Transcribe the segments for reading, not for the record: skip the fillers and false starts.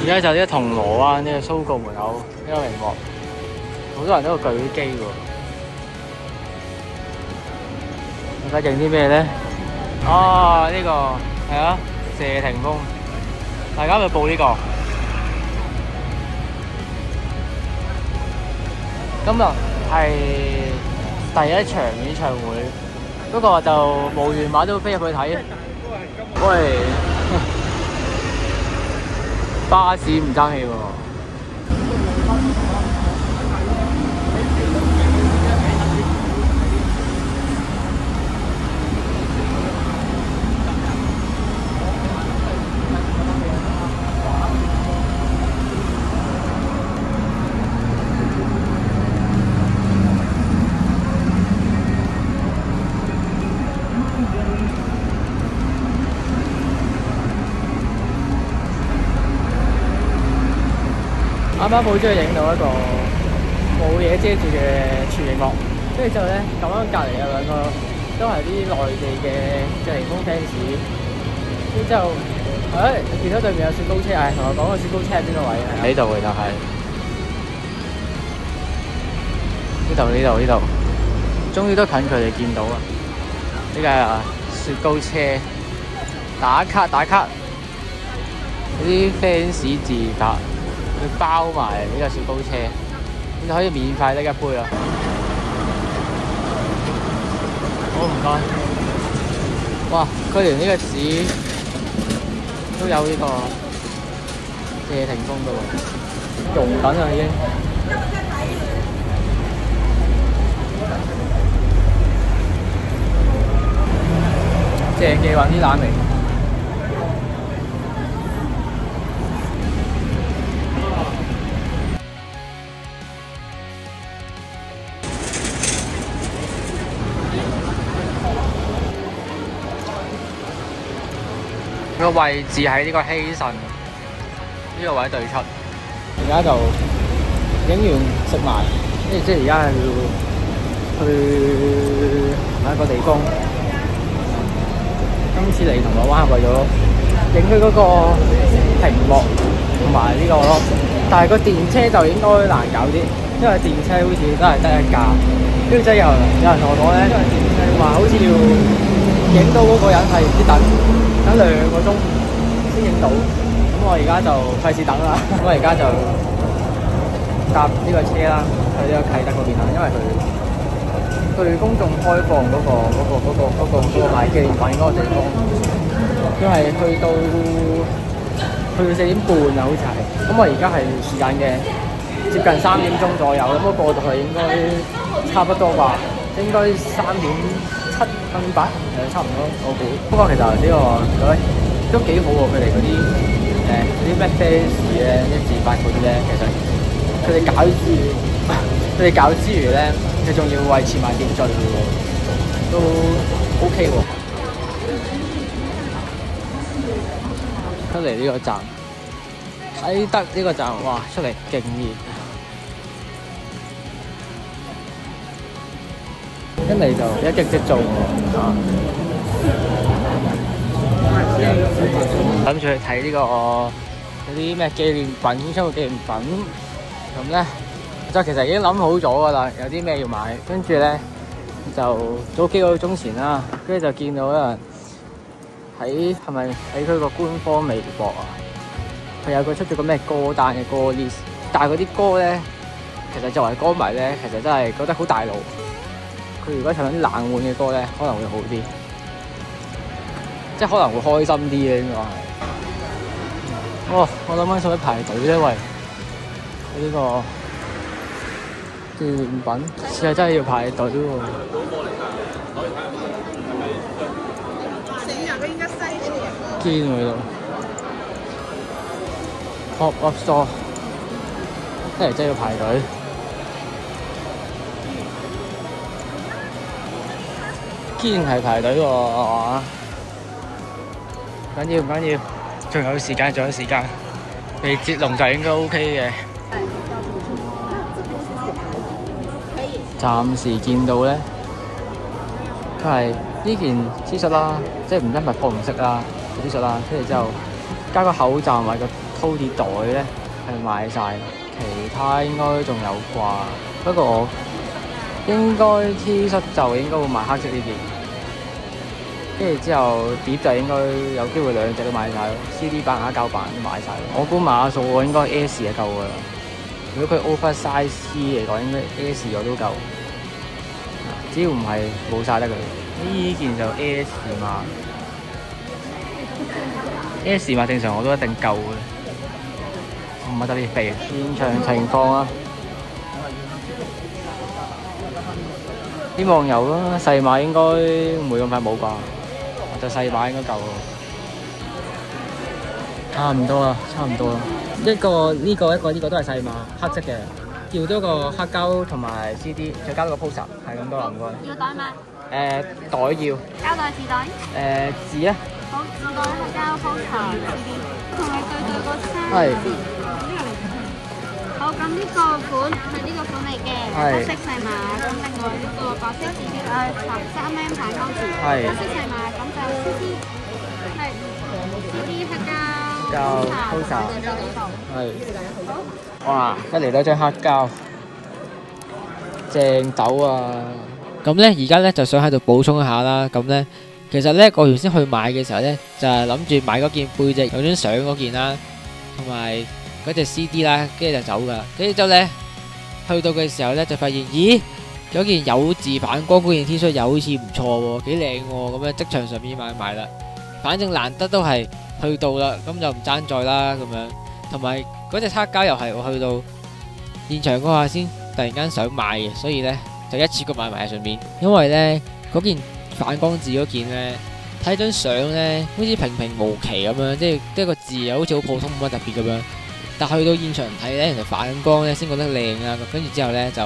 而家就呢個銅鑼灣呢個蘇告門口呢個名幕，好多人都喺度舉機喎。大家影啲咩咧？哦，呢個係啊，謝霆鋒。大家去報呢個。今日係第一場演唱會，不過就無緣買到飛入去睇。喂，巴士唔爭氣喎。啱啱好中意影到一個冇嘢遮住嘅全屏幕，跟住之後咧，咁啱隔離有兩個都係啲內地嘅謝霆鋒 fans，跟住之後，見到對面有雪糕車，同我講個雪糕車喺邊個位？喺度嘅就係呢度，終於都近佢哋見到啦！呢個雪糕車打卡，嗰啲 fans 自拍。佢包埋呢個雪糕車，咁就可以免費拎一杯啦。好，唔該。哇！佢連呢個紙都有呢個謝霆鋒㗎喎，用緊啊已經。正嘅揾啲冷味。個位置喺呢個希慎呢個位對出，而家就影完食埋，跟住即係而家係要去一個地方。今次嚟銅鑼灣係為咗影佢嗰個屏幕同埋呢個咯，但係個電車就應該難搞啲，因為電車好似都係得一架，跟住即係有人同我講咧，因為電車話好似要影到嗰個人係唔知等2個鐘先影到，咁我而家就費事等啦。我而家就搭呢個車啦，去呢個啟德嗰邊啦，因為佢對公眾開放嗰個買紀念品嗰個地方，因為去到4點半啊，好似係。咁我而家係時間嘅接近3點鐘左右，咁我過到去應該差不多吧，應該3點7分8，差唔多我估。不過其實呢個都幾好喎，佢哋嗰啲咩 fans 咧，啲自發嗰啲咧，其實佢哋搞之餘咧，佢仲要維持埋秩序嘅喎，都 OK 喎。出嚟呢個站，啟德呢個站，哇！出嚟勁熱。一嚟就一擊即中喎，諗住去睇呢個嗰啲咩紀念品，演唱會紀念品，咁咧就其實已經諗好咗㗎啦，有啲咩要買，跟住咧就早幾個鐘前啦，跟住就見到有人喺佢個官方微博啊，佢有個出咗個咩歌單嘅歌 list， 但係嗰啲歌咧，其實作為歌迷咧，其實真係覺得好大路。佢如果唱啲冷門嘅歌咧，可能會好啲，即係可能會開心啲嘅應該係。我諗緊使唔使排隊咧？喂，呢個紀念品似係真係要排隊喎。堅喎度 Pop Up Store， 睇嚟真係要排隊。堅係排隊喎，係嘛？唔緊要，仲有時間，未接龍就應該 OK 嘅。暫時見到咧，佢係呢件 T 恤啦，即係唔得密貨唔識啦 T 恤啦，跟住之後加個口罩或者個 Cody 袋咧係買晒，其他應該仲有啩。不過我應該 T 恤就應該會買黑色呢件，跟住之後碟就應該有機會兩隻都買晒咯。CD 版、黑膠版都買晒。我估碼數我應該 S 就夠噶啦。如果佢 oversize C 嚟講，應該 S 我都夠。只要唔係冇晒得佢。呢件就 S 碼。S 碼正常我都一定夠嘅，唔係特別肥。現場情況啊，希望有啦，細碼應該唔會咁快冇啩，就細碼應該夠咯。差唔多啦，差唔多啦。呢個都係細碼，黑色嘅，要多個黑膠同埋 CD， 再加多個 poster， 係咁多啦，唔該。要袋嗎？袋要。膠袋紙袋？紙啊。好，紙袋黑膠 poster CD， 同埋對個衫。係。好，咁呢個款係呢個款嚟嘅，黑色細碼。咁另外呢個白色字3M 反光字，黑色細碼，咁就 CD 係 CD 黑膠 poster。係。哇！一嚟到張黑膠，正斗啊！咁咧，而家咧就想喺度補充一下啦。咁咧，其實咧我原先去買嘅時候咧，就係諗住買嗰件背脊有張相嗰件啦，同埋嗰隻 CD 啦，跟住就走噶。跟住之後咧，去到嘅時候咧就發現，咦，有件有字反光嗰件 T 恤又好似唔錯喎，幾靚喎。咁樣職場上面買埋啦，反正難得都係去到啦，咁就唔爭在啦咁樣。同埋嗰隻黑膠又係我去到現場嗰下先突然間想買嘅，所以咧就一次過買埋喺上面。因為咧嗰件反光字嗰件咧，睇張相咧好似平平無奇咁樣，即係個字又好似好普通冇乜特別咁樣。但去到現場睇咧，人哋反光咧先覺得靚啊！跟住之後咧就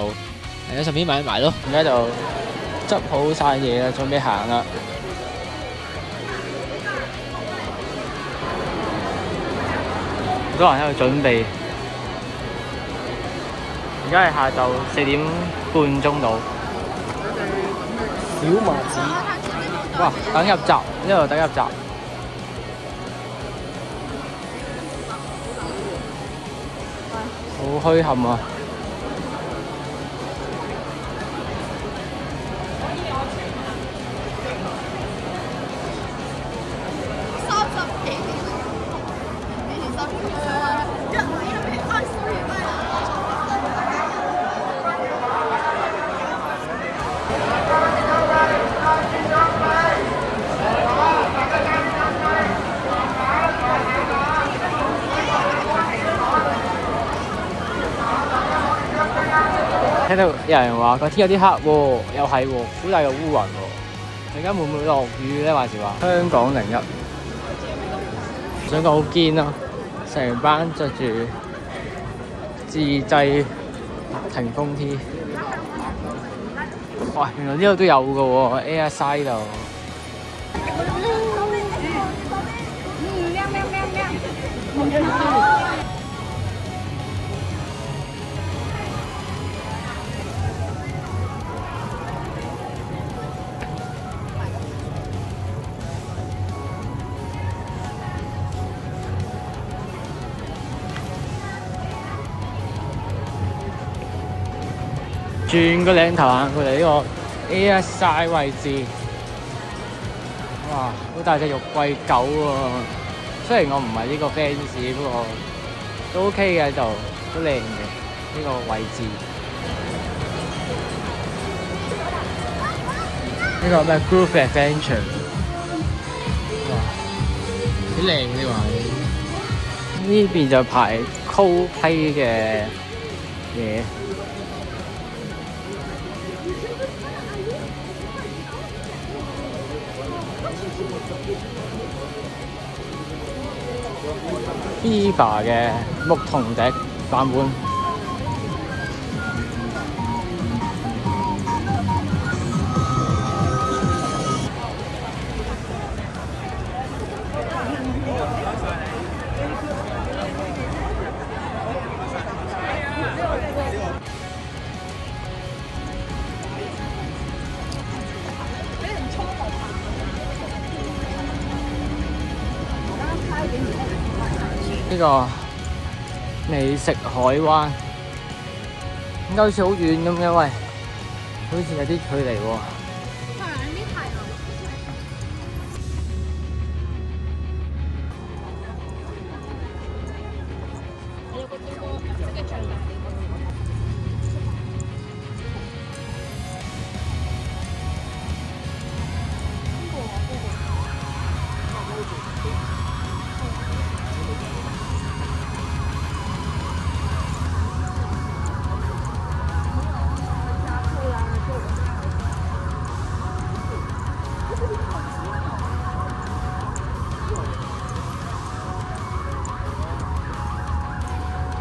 喺上面買埋咯。而家就執好晒嘢啦，準備行啦。好多人喺度準備。而家係下晝4點半鐘到。小麻子，哇！等入閘，呢度等入閘。好墟冚啊！聽到有人話個天有啲黑喎，又係喎，好大個烏雲喎。陣間會唔會落雨咧？還是話香港01想講好堅啊！成班着住自製霆鋒 T。哇！原來呢度都有嘅喎 ，Airside 度。轉個領頭行過嚟呢個 Airside 位置，哇！好大隻肉桂狗喎。雖然我唔係呢個 fans， 不過都 OK 嘅，就都靚嘅呢個位置。呢個咩 Groove Adventure， 哇！幾靚呢位。呢邊就排 Coldplay 嘅嘢。Viva 嘅牧童笛版本，呢個美食海灣，點解好似好遠咁嘅？喂，好似有啲距離喎。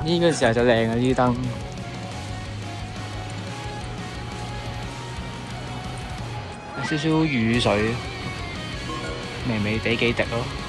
呢個時候就靚啊！呢啲燈，有少少雨水，微微地幾滴咯。